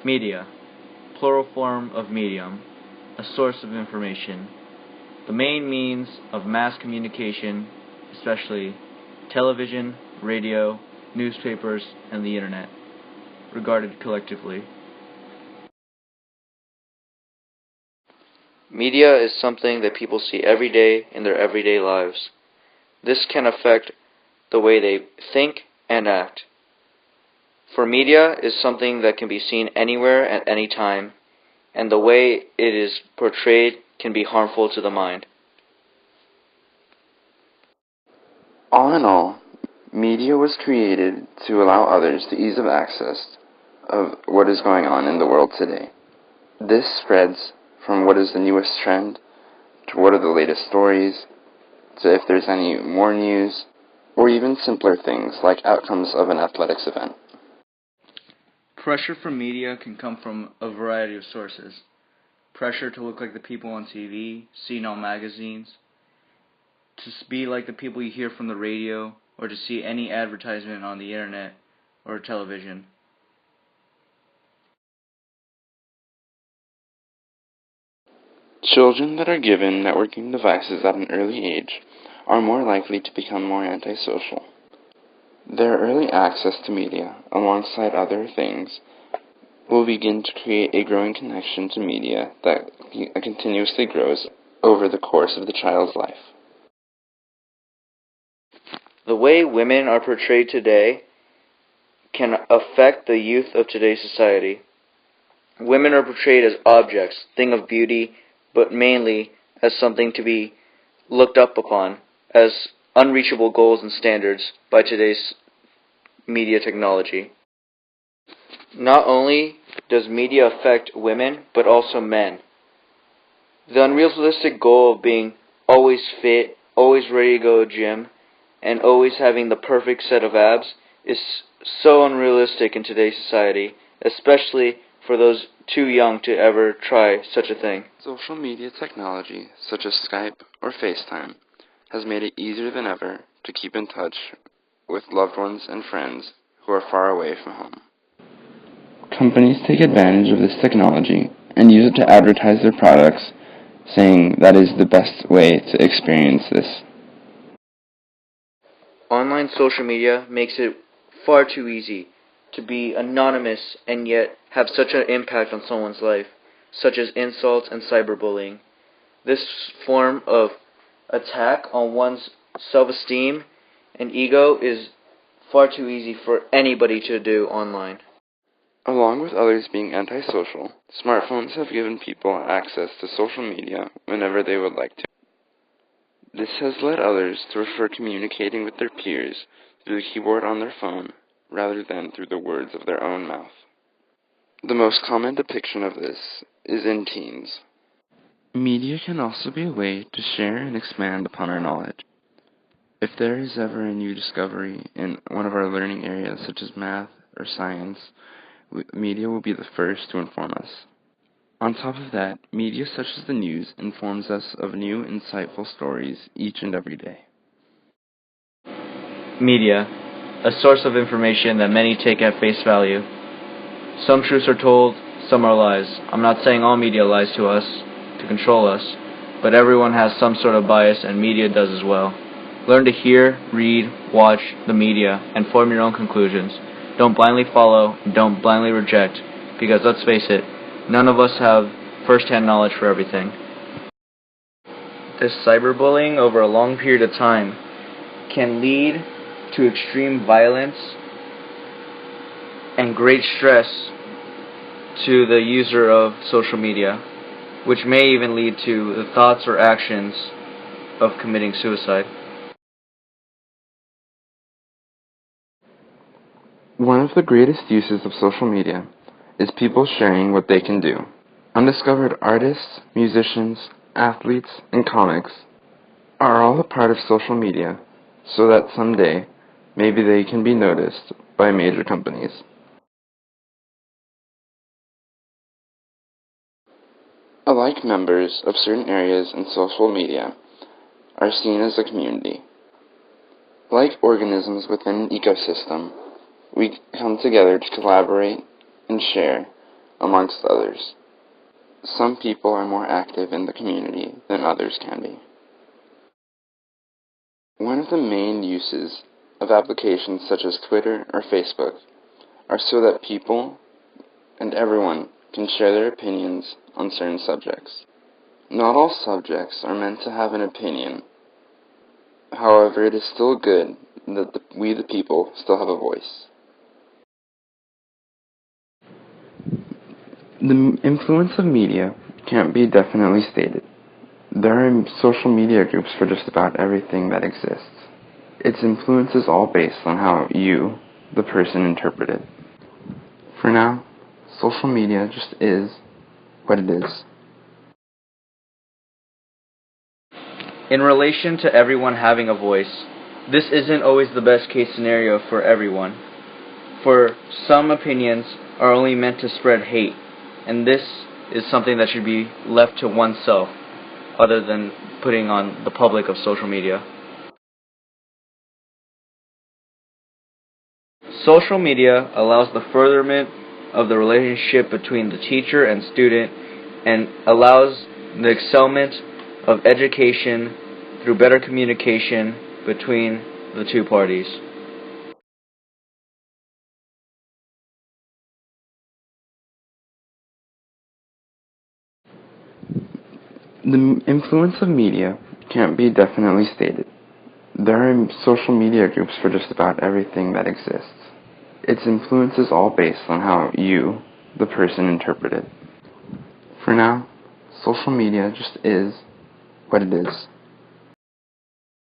Media, plural form of medium, a source of information. The main means of mass communication, especially television, radio, newspapers, and the internet, regarded collectively. Media is something that people see every day in their everyday lives. This can affect the way they think and act. For media is something that can be seen anywhere at any time, and the way it is portrayed can be harmful to the mind. All in all, media was created to allow others the ease of access of what is going on in the world today. This spreads from what is the newest trend, to what are the latest stories, to if there's any more news, or even simpler things like outcomes of an athletics event. Pressure from media can come from a variety of sources. Pressure to look like the people on TV, seen on magazines, to be like the people you hear from the radio, or to see any advertisement on the internet or television. Children that are given networking devices at an early age are more likely to become more antisocial. Their early access to media, alongside other things, will begin to create a growing connection to media that continuously grows over the course of the child's life. The way women are portrayed today can affect the youth of today's society. Women are portrayed as objects, thing of beauty, but mainly as something to be looked up upon, as unreachable goals and standards by today's media technology. Not only does media affect women, but also men. The unrealistic goal of being always fit, always ready to go to the gym, and always having the perfect set of abs is so unrealistic in today's society, especially for those too young to ever try such a thing. Social media technology, such as Skype or FaceTime, has made it easier than ever to keep in touch with loved ones and friends who are far away from home. Companies take advantage of this technology and use it to advertise their products, saying that is the best way to experience this. Online social media makes it far too easy to be anonymous and yet have such an impact on someone's life, such as insults and cyberbullying. This form of attack on one's self-esteem and ego is far too easy for anybody to do online. Along with others being antisocial, smartphones have given people access to social media whenever they would like to. This has led others to prefer communicating with their peers through the keyboard on their phone rather than through the words of their own mouth. The most common depiction of this is in teens. Media can also be a way to share and expand upon our knowledge. If there is ever a new discovery in one of our learning areas such as math or science, media will be the first to inform us. On top of that, media such as the news informs us of new, insightful stories each and every day. Media, a source of information that many take at face value. Some truths are told, some are lies. I'm not saying all media lies to us, to control us, but everyone has some sort of bias, and media does as well. Learn to hear, read, watch the media, and form your own conclusions. Don't blindly follow, and don't blindly reject, because let's face it, none of us have first-hand knowledge for everything. This cyberbullying over a long period of time can lead to extreme violence and great stress to the user of social media, which may even lead to the thoughts or actions of committing suicide. One of the greatest uses of social media is people sharing what they can do. Undiscovered artists, musicians, athletes, and comics are all a part of social media so that someday maybe they can be noticed by major companies. Alike members of certain areas in social media are seen as a community. Like organisms within an ecosystem, we come together to collaborate and share amongst others. Some people are more active in the community than others can be. One of the main uses of applications such as Twitter or Facebook are so that people and everyone can share their opinions on certain subjects. Not all subjects are meant to have an opinion. However, it is still good that we the people still have a voice. The influence of media can't be definitely stated. There are social media groups for just about everything that exists. Its influence is all based on how you, the person, interpret it. For now, social media just is what it is. In relation to everyone having a voice, this isn't always the best case scenario for everyone. For some opinions are only meant to spread hate, and this is something that should be left to oneself, other than putting on the public of social media. Social media allows the furtherment of the relationship between the teacher and student, and allows the excelment of education through better communication between the two parties. The influence of media can't be definitely stated. There are social media groups for just about everything that exists. Its influence is all based on how you, the person, interpret it. For now, social media just is what it is.